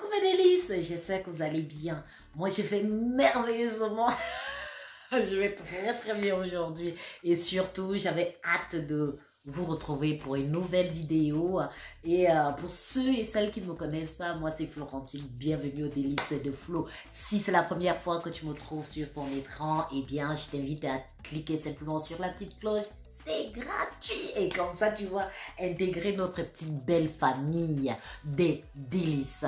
Coucou mes délices, j'espère que vous allez bien. Moi je vais merveilleusement. Je vais très bien aujourd'hui. Et surtout, j'avais hâte de vous retrouver pour une nouvelle vidéo. Et pour ceux et celles qui ne me connaissent pas, moi c'est Florentine. Bienvenue aux délices de Flo. Si c'est la première fois que tu me trouves sur ton écran, eh bien je t'invite à cliquer simplement sur la petite cloche. C'est gratuit et comme ça tu vas intégrer notre petite belle famille des délices.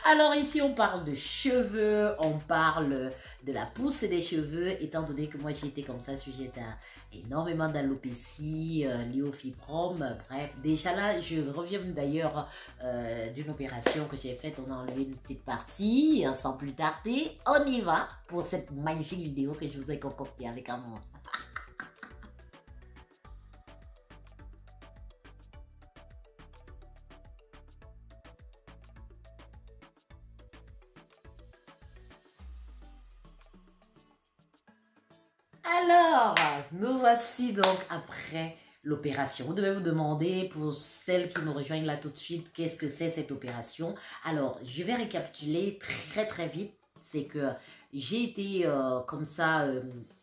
Alors ici on parle de cheveux, on parle de la pousse des cheveux, étant donné que moi j'ai été comme ça sujette à énormément d'alopécie, liée au fibrome, bref. Déjà là je reviens d'ailleurs d'une opération que j'ai faite, on a enlevé une petite partie, sans plus tarder, on y va pour cette magnifique vidéo que je vous ai concoctée avec amour. Alors, nous voici donc après l'opération. Vous devez vous demander, pour celles qui nous rejoignent là tout de suite, qu'est-ce que c'est cette opération? Alors, je vais récapituler très vite. C'est que j'ai été comme ça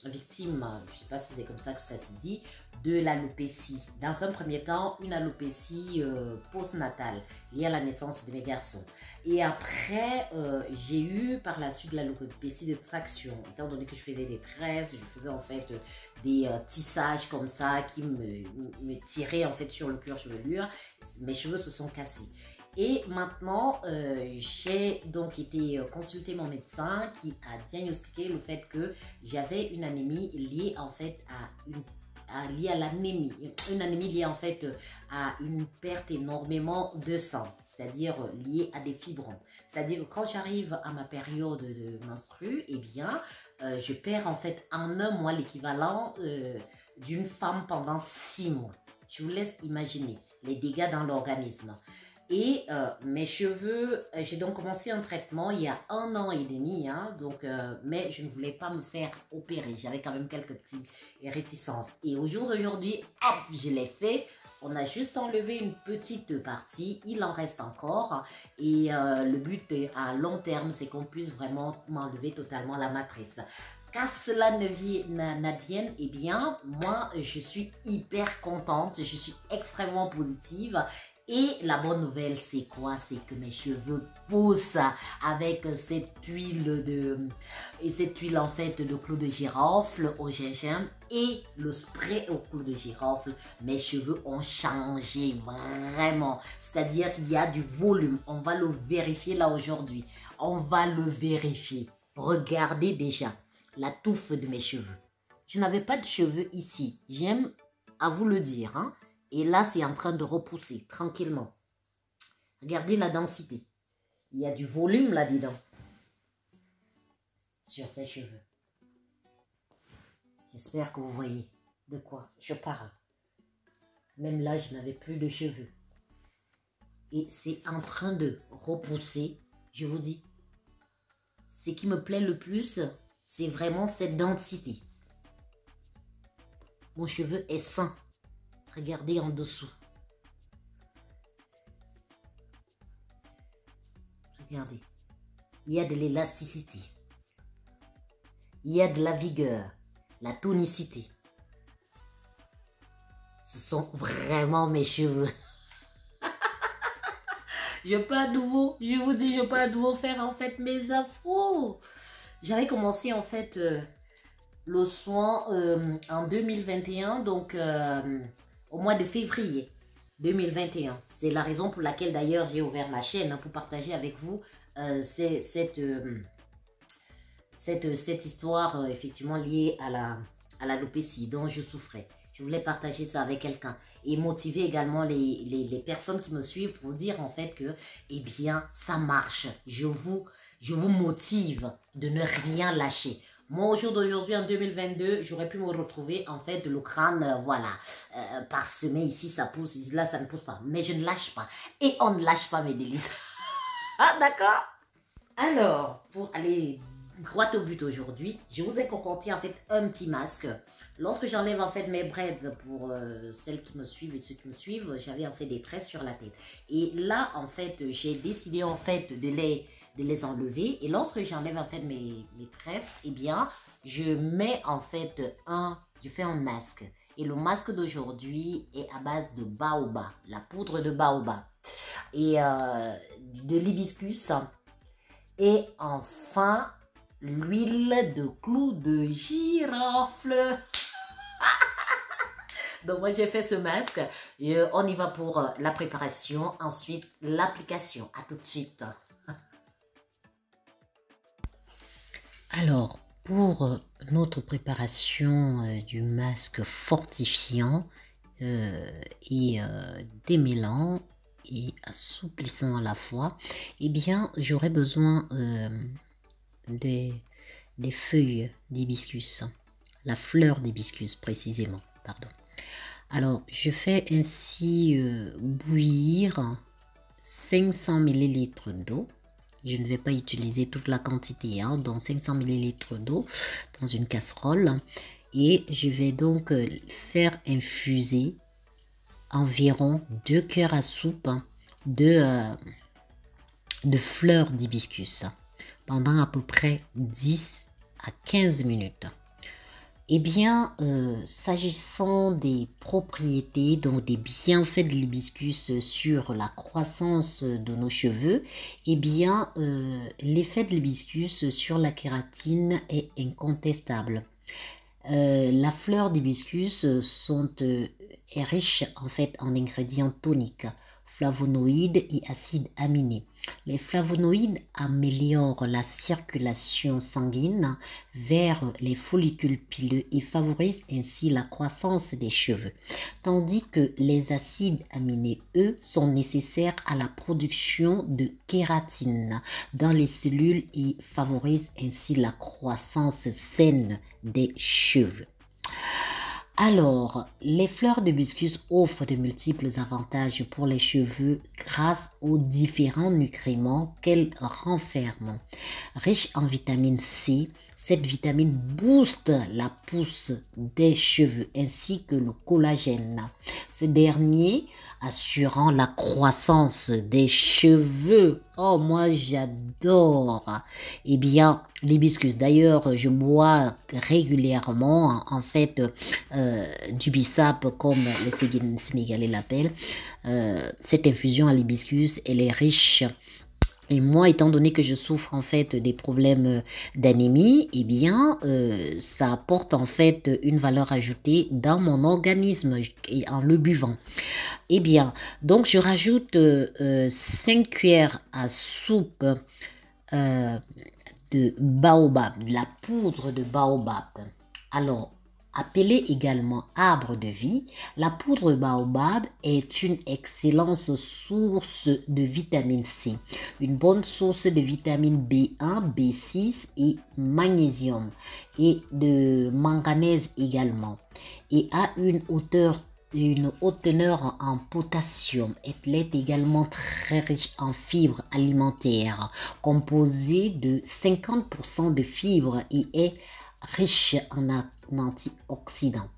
victime, je ne sais pas si c'est comme ça que ça se dit, de l'alopécie. Dans un premier temps, une alopécie postnatale liée à la naissance de mes garçons. Et après, j'ai eu par la suite l'alopécie de traction. Étant donné que je faisais des tresses, je faisais en fait des tissages comme ça qui me tiraient en fait sur le cuir chevelu. Mes cheveux se sont cassés. Et maintenant, j'ai donc été consulter mon médecin qui a diagnostiqué le fait que j'avais une anémie liée en fait liée à l'anémie. Une anémie liée en fait à une perte énormément de sang, c'est-à-dire liée à des fibromes. C'est-à-dire que quand j'arrive à ma période de menstrue, eh bien, je perds en fait en un mois l'équivalent d'une femme pendant 6 mois. Je vous laisse imaginer les dégâts dans l'organisme. Et mes cheveux, j'ai donc commencé un traitement il y a 1 an et demi, hein, donc, mais je ne voulais pas me faire opérer. J'avais quand même quelques petites réticences. Et au jour d'aujourd'hui, hop, je l'ai fait. On a juste enlevé une petite partie, il en reste encore. Et le but à long terme, c'est qu'on puisse vraiment m'enlever totalement la matrice. Qu'à cela n'advienne, eh bien, moi, je suis hyper contente, je suis extrêmement positive. Et la bonne nouvelle, c'est quoi? C'est que mes cheveux poussent avec cette huile en fait de clou de girofle au gingembre et le spray au clou de girofle. Mes cheveux ont changé vraiment. C'est-à-dire qu'il y a du volume. On va le vérifier là aujourd'hui. On va le vérifier. Regardez déjà la touffe de mes cheveux. Je n'avais pas de cheveux ici. J'aime à vous le dire, hein. Et là, c'est en train de repousser tranquillement. Regardez la densité. Il y a du volume là-dedans. Sur ces cheveux. J'espère que vous voyez de quoi je parle. Même là, je n'avais plus de cheveux. Et c'est en train de repousser. Je vous dis. Ce qui me plaît le plus, c'est vraiment cette densité. Mon cheveu est sain. Regardez en dessous. Regardez. Il y a de l'élasticité. Il y a de la vigueur. La tonicité. Ce sont vraiment mes cheveux. Je peux à nouveau, je vous dis, je peux à nouveau faire en fait mes afros. J'avais commencé en fait le soin en 2021, donc au mois de février 2021. C'est la raison pour laquelle d'ailleurs j'ai ouvert ma chaîne, hein, pour partager avec vous cette histoire effectivement liée à l'alopécie dont je souffrais. Je voulais partager ça avec quelqu'un et motiver également les personnes qui me suivent pour dire en fait que, eh bien, ça marche. Je vous motive de ne rien lâcher. Moi, au jour d'aujourd'hui, en 2022, j'aurais pu me retrouver, en fait, le crâne, voilà, parsemé. Ici, ça pousse, ici, là, ça ne pousse pas. Mais je ne lâche pas. Et on ne lâche pas, mes délices. Ah, d'accord? Alors, pour aller droit au but aujourd'hui. Je vous ai concocté en fait un petit masque. Lorsque j'enlève en fait mes braids pour celles qui me suivent et ceux qui me suivent, j'avais en fait des tresses sur la tête. Et là en fait, j'ai décidé en fait de les enlever. Et lorsque j'enlève en fait mes tresses, eh bien, je mets en fait je fais un masque. Et le masque d'aujourd'hui est à base de baobab, la poudre de baobab et de l'hibiscus. Et enfin, l'huile de clou de girofle. Donc moi j'ai fait ce masque et on y va pour la préparation, ensuite l'application. À tout de suite. Alors pour notre préparation du masque fortifiant et démêlant et assouplissant à la fois, eh bien j'aurai besoin des feuilles d'hibiscus, la fleur d'hibiscus précisément, pardon. Alors, je fais ainsi bouillir 500 ml d'eau. Je ne vais pas utiliser toute la quantité, hein, donc 500 ml d'eau dans une casserole. Et je vais donc faire infuser environ 2 cuillères à soupe de fleurs d'hibiscus pendant à peu près 10 à 15 minutes. Eh bien, s'agissant des propriétés, donc des bienfaits de l'hibiscus sur la croissance de nos cheveux, eh bien, l'effet de l'hibiscus sur la kératine est incontestable. La fleur d'hibiscus est riche en fait en ingrédients toniques, flavonoïdes et acides aminés. Les flavonoïdes améliorent la circulation sanguine vers les follicules pileux et favorisent ainsi la croissance des cheveux, tandis que les acides aminés, eux, sont nécessaires à la production de kératine dans les cellules et favorisent ainsi la croissance saine des cheveux. Alors, les fleurs d'hibiscus offrent de multiples avantages pour les cheveux grâce aux différents nutriments qu'elles renferment. Riche en vitamine C, cette vitamine booste la pousse des cheveux ainsi que le collagène. Ce dernier assurant la croissance des cheveux. Oh, moi j'adore. Eh bien, l'hibiscus. D'ailleurs, je bois régulièrement, en fait, du bissap, comme les Sénégalais l'appellent. Cette infusion à l'hibiscus, elle est riche. Et moi, étant donné que je souffre en fait des problèmes d'anémie, eh bien, ça apporte en fait une valeur ajoutée dans mon organisme en le buvant. Eh bien, donc je rajoute 5 cuillères à soupe de baobab, de la poudre de baobab. Alors, appelée également arbre de vie, la poudre baobab est une excellente source de vitamine C, une bonne source de vitamine B1, B6 et magnésium et de manganèse également, et a une haute teneur en potassium. Elle est également très riche en fibres alimentaires, composée de 50% de fibres et est riche en antioxydants.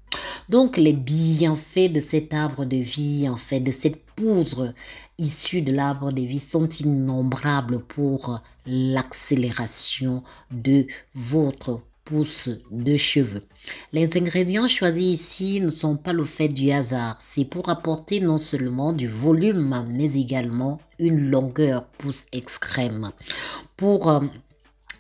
Donc les bienfaits de cet arbre de vie, en fait, de cette poudre issue de l'arbre de vie sont innombrables pour l'accélération de votre pousse de cheveux. Les ingrédients choisis ici ne sont pas le fait du hasard. C'est pour apporter non seulement du volume, mais également une longueur pousse extrême.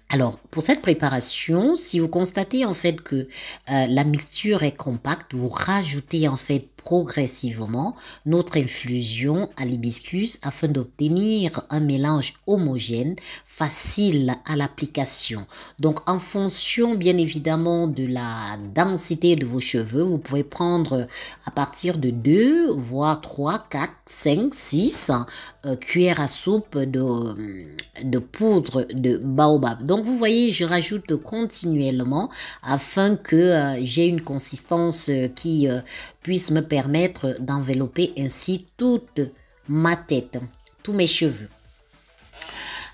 Alors, pour cette préparation, si vous constatez en fait que la mixture est compacte, vous rajoutez en fait progressivement notre infusion à l'hibiscus afin d'obtenir un mélange homogène, facile à l'application. Donc, en fonction bien évidemment de la densité de vos cheveux, vous pouvez prendre à partir de 2, voire 3, 4, 5, 6 cuillères à soupe de poudre de baobab. Donc, vous voyez, je rajoute continuellement afin que j'ai une consistance qui puisse me permettre d'envelopper ainsi toute ma tête, tous mes cheveux.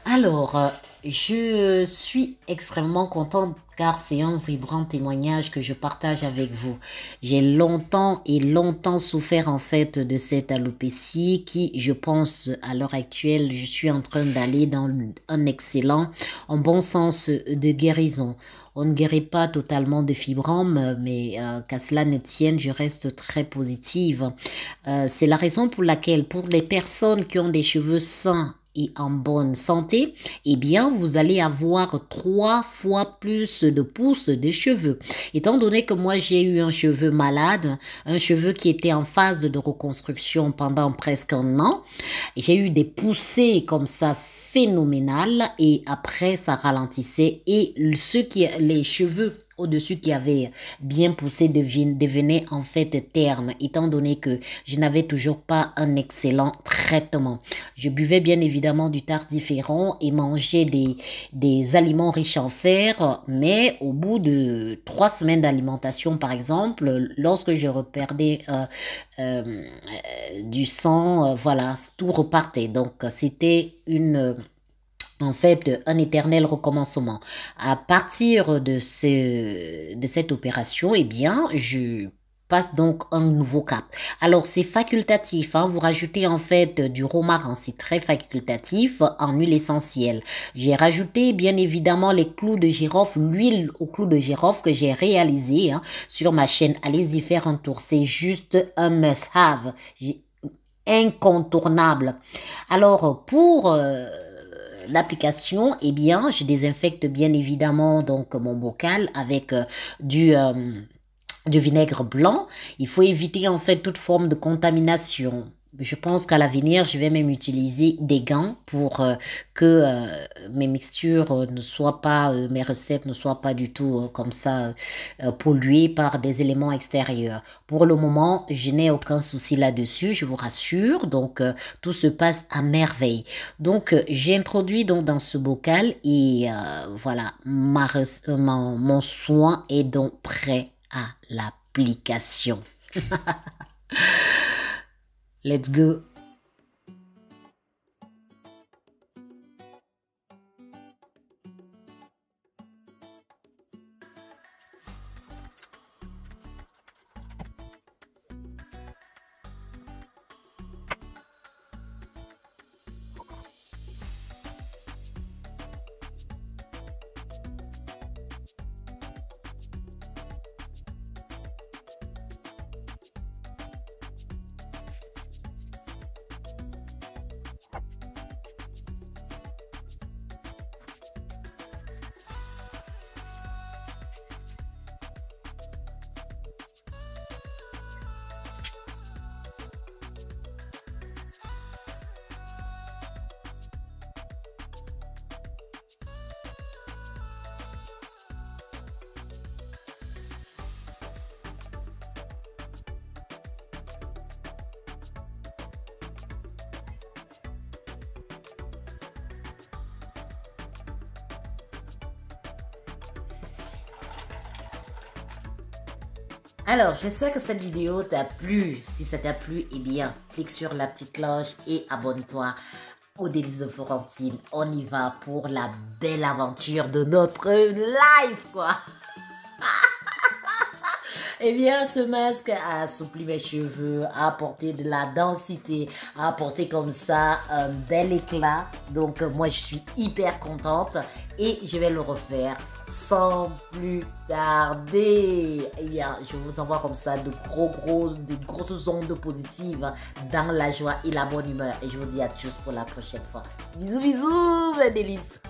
Alors, je suis extrêmement contente car c'est un vibrant témoignage que je partage avec vous. J'ai longtemps et longtemps souffert en fait de cette alopécie qui, je pense, à l'heure actuelle, je suis en train d'aller dans un excellent, un bon sens de guérison. On ne guérit pas totalement de fibrome, mais qu'à cela ne tienne, je reste très positive. C'est la raison pour laquelle, pour les personnes qui ont des cheveux sains et en bonne santé, eh bien, vous allez avoir 3 fois plus de pousses de cheveux. Étant donné que moi, j'ai eu un cheveu malade, un cheveu qui était en phase de reconstruction pendant presque un an, j'ai eu des poussées comme ça phénoménales et après, ça ralentissait et les cheveux au-dessus qui avait bien poussé devenait en fait terne, étant donné que je n'avais toujours pas un excellent traitement. Je buvais bien évidemment du tardiféron et mangeais des aliments riches en fer, mais au bout de 3 semaines d'alimentation, par exemple, lorsque je reperdais du sang, voilà, tout repartait. Donc, c'était en fait, un éternel recommencement. À partir de cette opération, eh bien, je passe donc un nouveau cap. Alors, c'est facultatif, hein, vous rajoutez en fait du romarin, c'est très facultatif en huile essentielle. J'ai rajouté bien évidemment les clous de girofle, l'huile aux clous de girofle que j'ai réalisé hein, sur ma chaîne. Allez-y faire un tour, c'est juste un must-have, incontournable. Alors, pour l'application, eh bien, je désinfecte bien évidemment donc mon bocal avec du vinaigre blanc. Il faut éviter en fait toute forme de contamination. Je pense qu'à l'avenir, je vais même utiliser des gants pour que mes mixtures ne soient pas, mes recettes ne soient pas du tout comme ça polluées par des éléments extérieurs. Pour le moment, je n'ai aucun souci là-dessus, je vous rassure. Donc, tout se passe à merveille. Donc, j'ai introduit donc dans ce bocal et voilà, mon soin est donc prêt à l'application. Let's go. Alors, j'espère que cette vidéo t'a plu. Si ça t'a plu, eh bien, clique sur la petite cloche et abonne-toi aux Délices de Florentine. On y va pour la belle aventure de notre live, quoi. Eh bien, ce masque a assoupli mes cheveux, a apporté de la densité, a apporté comme ça un bel éclat. Donc, moi, je suis hyper contente et je vais le refaire sans plus tarder. Eh bien, je vous envoie comme ça de grosses ondes positives dans la joie et la bonne humeur. Et je vous dis à tous pour la prochaine fois. Bisous, bisous, mes délices.